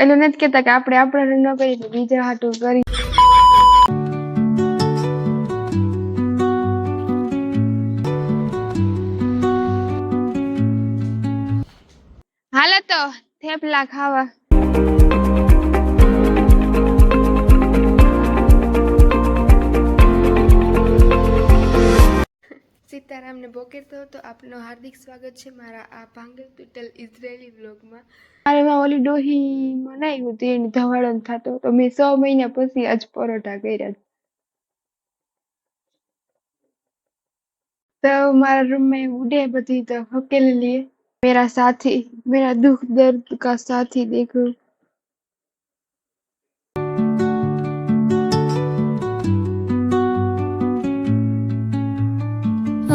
એટલે નથી કેતા કે આપણે આપણે ન કરીએ તો બીજા હાટું કરી. હાલો તો થેપલા ખાવા. સીતારામ ને બોકેર તો આપનું હાર્દિક સ્વાગત છે મારા આ ભાંગલ તૂટેલ ઇઝરાયેલી વ્લોગમાં. મારે માં ઓલી ડોહી મનાવ્યું હતું એની ધવાડન થતો તો મેં 6 મહિના પછી આજ પરોઠા કર્યા. तो हमारा रूम में उड़े बधी तो अकेले लिए मेरा साथी मेरा दुख दर्द का साथी देखो.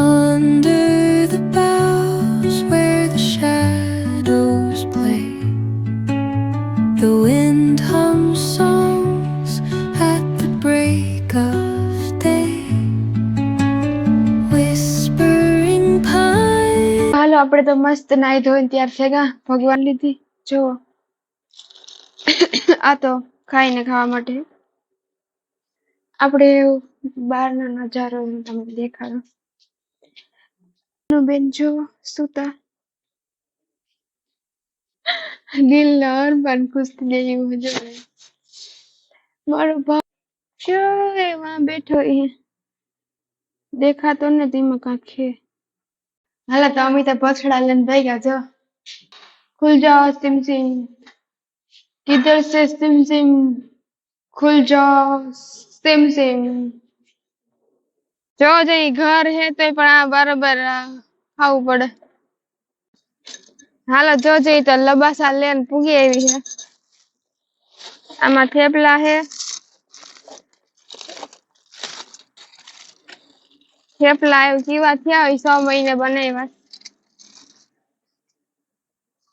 Under the boughs where the shadows play, the wind hums songs at the break of day, whispering pine. હાલો આપણે તો મસ્ત નાઈ ધોઈને તૈયાર છે ગા ભગવાન લીધી જો આ તો ખાઈને ખાવા માટે આપણે બહારનો નજારો તમને દેખાડો. બેન જો સુતા દિલ અરમાન ખુશ થઈ ગયું જો મારો ભાઈ જો એમાં બેઠો એ દેખાતો ને તેમાં કાંક છે. હાલા તો અમે તો પછડા લઈને ભાઈ ગયા જો खुल जाओ सिम सिम किधर से सिम सिम खुल जाओ सिम सिम. જો જઈ ઘર હે તો પણ આ બરાબર ખાવું પડે. હાલો જો જઈ તો લબાસા લઈને પૂગી આવી છે. આમાં થેપલા હે થેપલા કેવા થયા હોય 6 મહિને બનાવ્યા.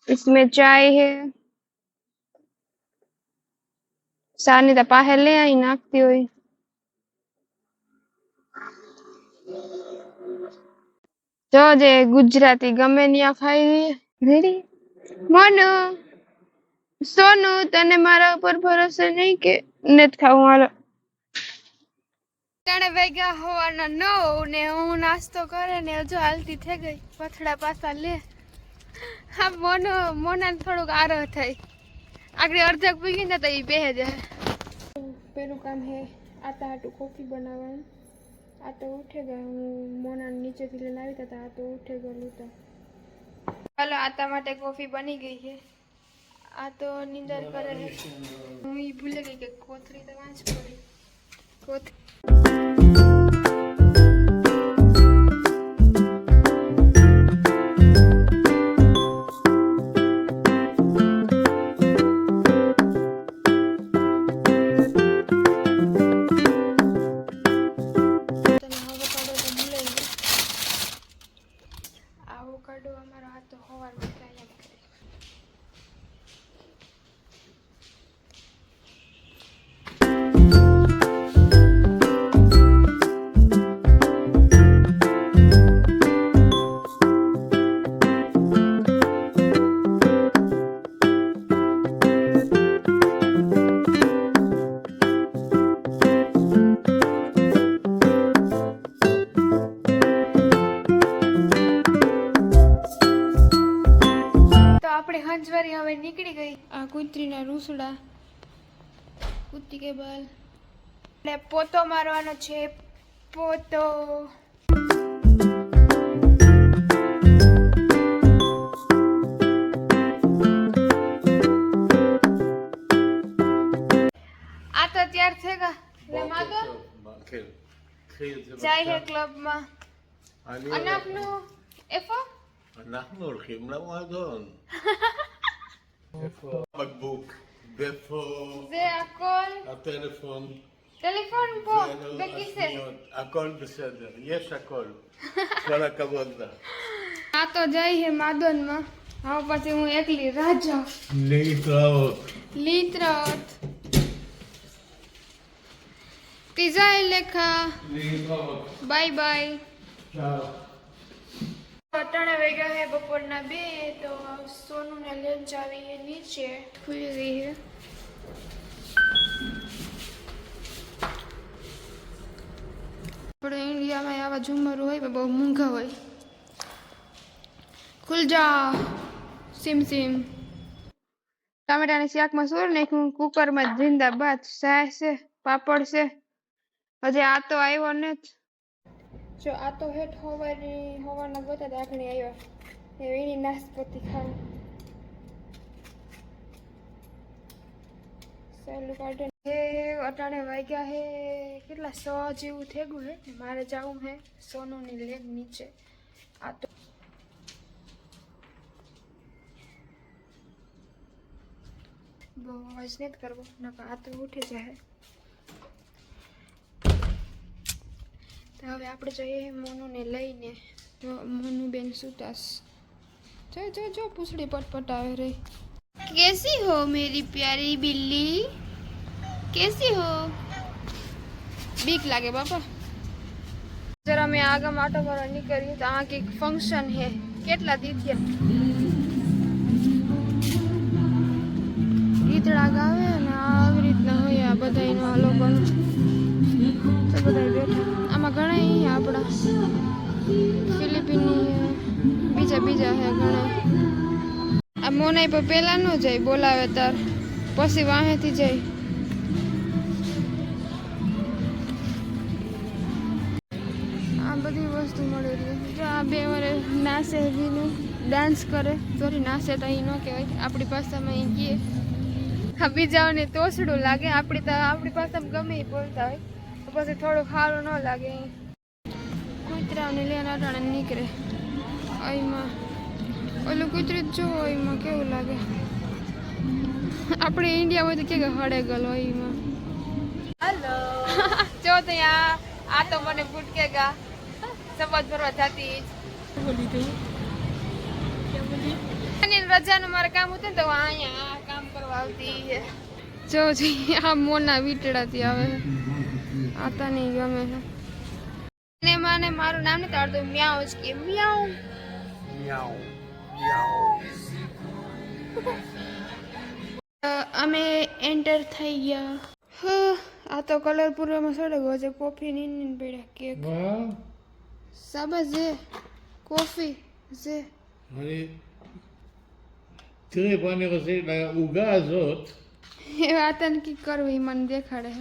इसमें चाय है सानी तो पाहे ले आई नाखती हुई. जो जे गुजराती गमे निया खाई रेडी मोनू सोनू तने मारा ऊपर भरोसा नहीं के नेत खाऊं हालो. तने वेगा होवाना 9 ने હું નાસ્તો કરે ને હજુ હાલતી થઈ ગઈ પથડા પાસા લે. હા મોના થોડુંક આરો થાય આગળ અડધક પીગી ને તો એ બેહે જાય. પેલું કામ હે આટા હાટું કોફી બનાવવાનું. આ તો ઉઠે ગયા હું મોના નીચેથી લઈને આવી હતા આ તો ઉઠે ગયેલું તો ચાલો આતા માટે કોફી બની ગઈ છે. આ તો નીંદર કરે હું એ ભૂલે ગઈ કે કોથળી તો વાંચ પડી કોથળી. અમારો હાથ તો હોવાર કાયમ કરે. હંજવારી હવે નીકળી ગઈ. આ કૂતરીના રૂસડા કૂતી કે બાલ ને પોતો મારવાનો છે પોતો. આ તો તૈયાર છે કા લે માતો જાય હે ક્લબમાં અને આપનું એફો אנחנו הולכים למועדון. איפה הבקבוק? ואיפה זה הכל הטלפון? טלפון פה בכיסא. הכל בסדר, יש הכל. כל הכבוד לך. આ તો જાય હે માદનમાં. હવે પછી હું એકલી રાજા. להתראות. להתראות. תיזהר לך. להתראות. ביי ביי. צ'או. અટાણે વાગ્યા હે બપોરના 2 તો સોનુને લઈને જાવી હે નીચે ખુલી ગઈ હે આપણે ઇન્ડિયામાં આવા ઝુમર હોય બહુ મૂંઘા હોય ખુલ જા સિમ સિમ ટામેટાની શાકમાં સોર નાખ્યું કુકરમાં જિંદાબાદ સાસ છે પાપડ છે હજી આ તો આવ્યો નથી જો આ તો હેઠ હોવાના ગોતા દાખણી આવ્યા એની નાશપતિ ખાવું સહેલું કાઢે હે અટાણે વાગ્યા હે કેટલા 100 જેવું થઈ ગયું હે મારે જવું હે સોનુની લેગ નીચે આ તો બહુ અવાજ નથી કરવો નકર આ તો ઉઠી જાય તો હવે આપણે જઈએ મોનુને લઈને મોનુ બેન સુતાસ જો જો જો પૂછડી પટપટાવે રહી कैसी हो मेरी प्यारी बिल्ली कैसी हो बीक लागे बापा जरा मैं आगम आटो पर निकली तो आ के फंक्शन है કેટલા દી થયા ગીતડા ગાવે ને આવી રીતના હોય આ બધાયનો હાલો બન તો બધાય બેઠા આમાં ઘણા આપણા ફિલિપિની બીજા હે ઘણા આ મોનાઈ પર પેલા ન જાય બોલાવે તાર પછી વાહેથી જાય આ બધી વસ્તુ મળેલી જો આ 2 વર્ષ નાસે બીનું ડાન્સ કરે સોરી નાસે તો અહીં ન કહેવાય આપણી ભાષામાં અહીં કહીએ આ બીજાઓને તોસડું લાગે આપણી ભાષામાં ગમે એ બોલતા હોય તો પછી થોડું સારું ન લાગે કૂતરાઓને લઈને અટાણે નીકળે અહીંમાં ઓલું કૂતરું જો એમાં કેવું લાગે આપણે ઇન્ડિયામાં તો કે હળેગલ હોય એમાં હેલો જો તો આ તો મને ભૂટકેગા સમાજ ભરવા જતી રજાનું મારે કામ હતું ને તો અહીંયા આ કામ કરવા આવતી જો આ મોના વીટડાથી આવે આતા નહીં ગમે છે મને મારું નામ નથી આવડતું મ્યાઉ જ કે મ્યાઉ અમે એન્ટર થઈ ગયા આ તો કલરપુરમાં સડે ગયો છે કોફી નીન પડ્યા કેક સાબા જે કોફી જે תראי, פה אני רוצה, לעוגה הזאת, એ આતાને કંઈક કરવું એ મને દેખાડે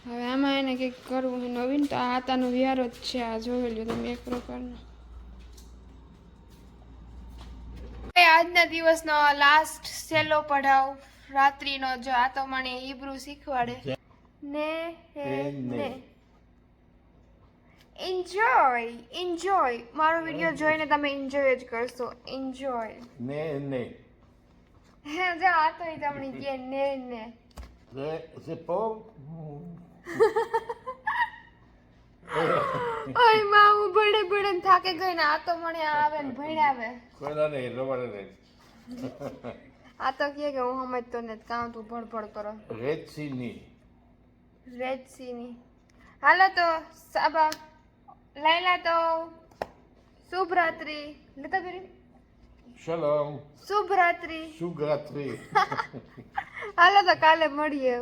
હવે આમાં એને કંઈક કરવું છે નવીન તો આ આતાનો વિહાર જ છે આ જોઈ લ્યો તમે એક પ્રકારનો આજના દિવસનો લાસ્ટ સહેલો પઢાવ રાત્રિનો જો આ તો મને હિબ્રુ શીખવાડે ને ને એન્જોય મારો વિડિયો જોઈને તમે એન્જોય જ કરશો એન્જોય ને ને હે જો આ તો તમને કે ને זה פה, ઓય માં હું બડે થાકે ગઈ ને આ તો મને આવે ને ભણાવે કોઈના નહીં, રવાડે નહીં. આ તો કે હું સમજતો ને કામ તું ભણભણ કરો રેડ સીની. રેડ સીની હાલો તો સાબા લાઈલા તો શુભ રાત્રિ લેતા ફરી שלום, શુભ રાત્રિ શુભ રાત્રિ. હાલો તો કાલે મળીએ